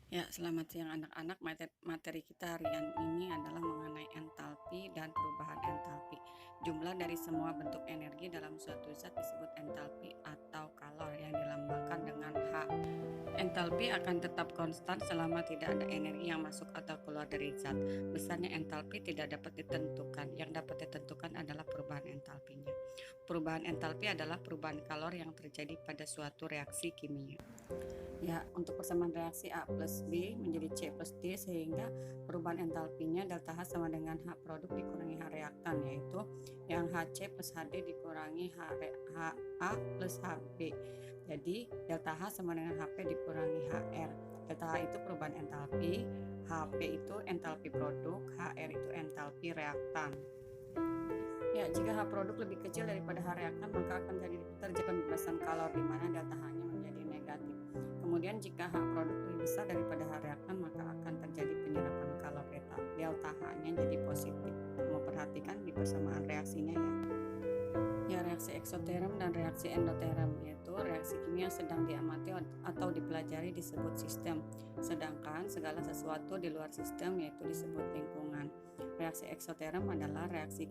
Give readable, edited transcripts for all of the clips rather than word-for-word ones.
Ya, selamat siang anak-anak. Materi kita harian ini adalah mengenai entalpi dan perubahan entalpi. Jumlah dari semua bentuk energi dalam suatu zat disebut entalpi atau kalor yang dilambangkan dengan H. Entalpi akan tetap konstan selama tidak ada energi yang masuk atau keluar dari zat. Besarnya entalpi tidak dapat ditentukan. Yang dapat ditentukan adalah perubahan entalpinya. Perubahan entalpi adalah perubahan kalor yang terjadi pada suatu reaksi kimia. Ya, untuk persamaan reaksi A plus B menjadi C plus D sehingga perubahan entalpinya delta H sama dengan H produk dikurangi H reaktan, yaitu yang HC plus HD dikurangi HA plus HB. Jadi delta H sama dengan HP dikurangi HR. Delta H itu perubahan entalpi, HP itu entalpi produk, HR itu entalpi reaktan. Ya, jika H produk lebih kecil daripada H reaktan, maka akan terjadi pembebasan kalor di mana delta H-nya menjadi negatif. Kemudian jika H produk lebih besar daripada H reaktan, maka akan terjadi penyerapan kalor delta H-nya jadi positif. Memperhatikan di persamaan reaksinya ya. Ya, reaksi eksoterm dan reaksi endoterm, yaitu reaksi kimia sedang diamati atau dipelajari disebut sistem, sedangkan segala sesuatu di luar sistem yaitu disebut lingkungan. Reaksi eksoterm adalah reaksi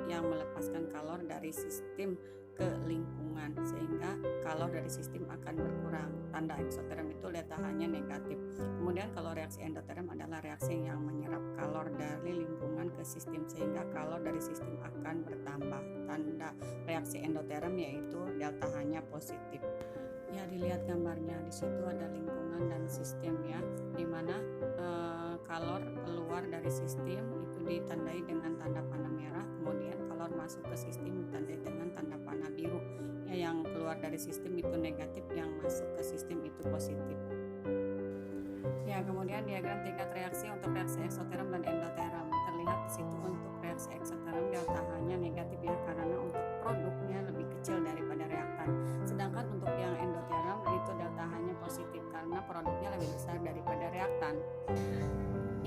yang melepaskan kalor dari sistem ke lingkungan sehingga kalor dari sistem akan berkurang. Tanda eksoterm itu delta H-nya negatif. Kemudian kalau reaksi endoterm adalah reaksi yang menyerap kalor dari lingkungan ke sistem sehingga kalor dari sistem akan bertambah. Tanda reaksi endoterm yaitu delta H-nya positif. Ya, dilihat gambarnya, di situ ada lingkungan dan sistem ya, dimana kalor keluar dari sistem itu ditandai dengan tanda panah merah, kemudian kalor masuk ke sistem ditandai dengan tanda panah biru. Ya, yang keluar dari sistem itu negatif, yang masuk ke sistem itu positif. Ya, kemudian diagram tingkat reaksi untuk reaksi eksoterm dan endoterm. Terlihat di situ untuk reaksi eksoterm delta H-nya negatif ya, karena untuk produknya lebih kecil daripada reaktan. Sedangkan untuk yang endoterm itu delta H-nya positif karena produknya lebih besar daripada reaktan.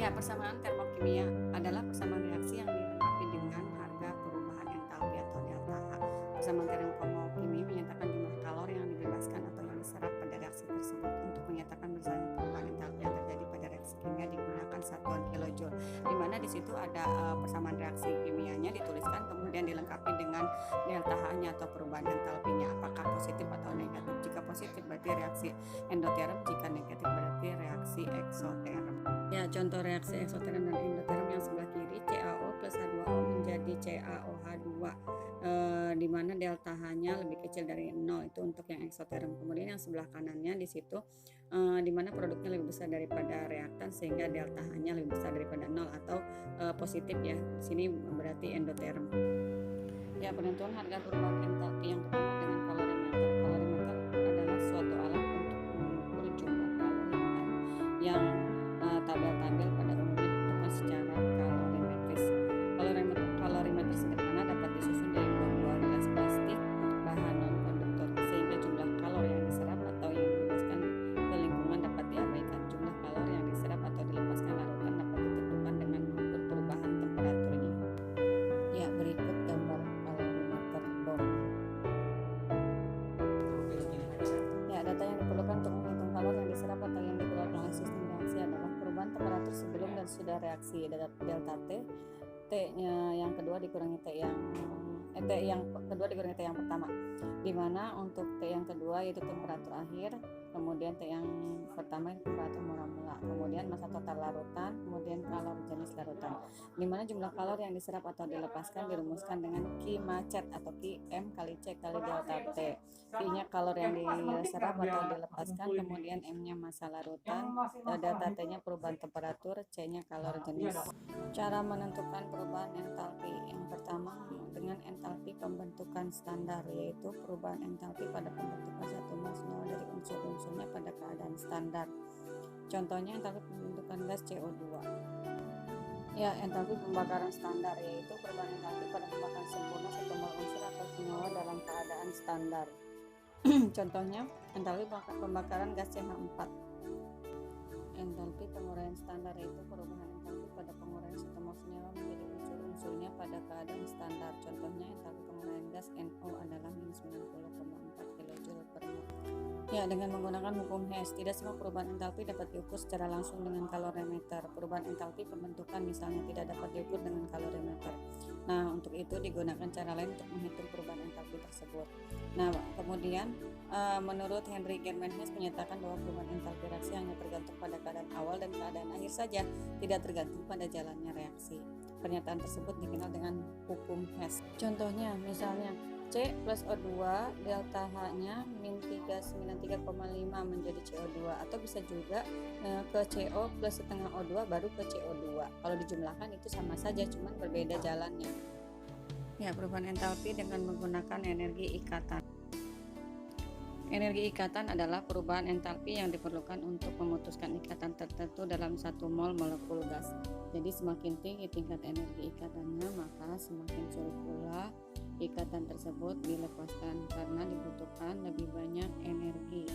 Ya, persamaan termokimia adalah persamaan reaksi yang dilengkapi dengan harga perubahan entalpi atau delta H. Persamaan termokimia menyatakan jumlah kalor yang dibebaskan atau yang diserap pada reaksi tersebut. Untuk menyatakan besarnya perubahan entalpi yang terjadi pada reaksi kimia digunakan satuan kilojoule, di mana di situ ada persamaan reaksi kimianya dituliskan, kemudian dilengkapi dengan delta H-nya atau perubahan entalpinya, apakah positif atau negatif. Jika positif berarti reaksi endoterm, jika negatif berarti reaksi eksoterm. Ya, contoh reaksi eksoterm dan endoterm yang sebelah kiri, CaO plus H2O menjadi CaOH2, di mana delta H-nya lebih kecil dari 0, itu untuk yang eksoterm. Kemudian yang sebelah kanannya di situ, di mana produknya lebih besar daripada reaktan sehingga delta H-nya lebih besar daripada 0 atau positif ya. Di sini berarti endoterm. Ya, penentuan harga perubahan entalpi yang pertama dengan kalorimeter. Kalorimeter adalah suatu alat untuk mengukur jumlah kalori yang tabel-tabel pada umumnya ditentukan secara kalorimetris. Kalorimeter sederhana dapat disusun dari dua gelas plastik bahan non-konduktor sehingga jumlah kalori yang diserap atau yang dibebaskan ke lingkungan dapat diabaikan. Jumlah kalori yang diserap atau dilepaskan larutan dapat ditentukan dengan mengukur perubahan temperaturnya. Ya, berikut gambar kalorimeter bor. Ya, data yang diperlukan untuk menghitung kalori yang diserap atau yang dikeluarkan oleh sistem reaksi adalah perubahan temperatur sebelum dan sudah reaksi, delta T-nya yang kedua dikurangi T yang kedua dikurangi T yang pertama, di mana untuk T yang kedua yaitu temperatur akhir, kemudian T yang pertama itu temperatur mula-mula, kemudian masa total larutan, kemudian kalor jenis larutan, di mana jumlah kalor yang diserap atau dilepaskan dirumuskan dengan Q macet atau Q M kali C kali delta T. Q-nya kalor yang diserap atau dilepaskan, kemudian M-nya masa larutan, delta T-nya perubahan temperatur, C-nya kalor jenis. Cara menentukan perubahan entalpi yang pertama dengan entalpi pembentukan standar, yaitu perubahan entalpi pada pembentukan satu mol senyawa dari unsur-unsurnya pada keadaan standar. Contohnya entalpi pembentukan gas CO2. Ya, entalpi pembakaran standar yaitu perubahan entalpi pada pembakaran sempurna satu mol unsur atau senyawa dalam keadaan standar. Contohnya entalpi pembakaran gas CH4. Entalpi penguraian standar yaitu perubahan entalpi pada penguraian satu mol senyawa menjadi unsur-unsurnya pada keadaan standar. Contohnya entalpi penguraian gas NO adalah minus 90,4 kJ kilojoule per mol. Ya, dengan menggunakan hukum Hess, tidak semua perubahan entalpi dapat diukur secara langsung dengan kalorimeter. Perubahan entalpi pembentukan misalnya tidak dapat diukur dengan kalorimeter. Nah, untuk itu digunakan cara lain untuk menghitung perubahan entalpi tersebut. Nah, kemudian menurut Henry German Hess menyatakan bahwa perubahan entalpi reaksi hanya tergantung pada keadaan awal dan keadaan akhir saja, tidak tergantung pada jalannya reaksi. Pernyataan tersebut dikenal dengan hukum Hess. Contohnya, misalnya C plus O2 delta H-nya min 393,5 menjadi CO2, atau bisa juga ke CO plus setengah O2 baru ke CO2. Kalau dijumlahkan itu sama saja, cuman berbeda jalannya. Ya, perubahan entalpi dengan menggunakan energi ikatan. Energi ikatan adalah perubahan entalpi yang diperlukan untuk memutuskan ikatan tertentu dalam satu mol molekul gas. Jadi semakin tinggi tingkat energi ikatannya, maka semakin sulit pula ikatan tersebut dilepaskan karena dibutuhkan lebih banyak energi.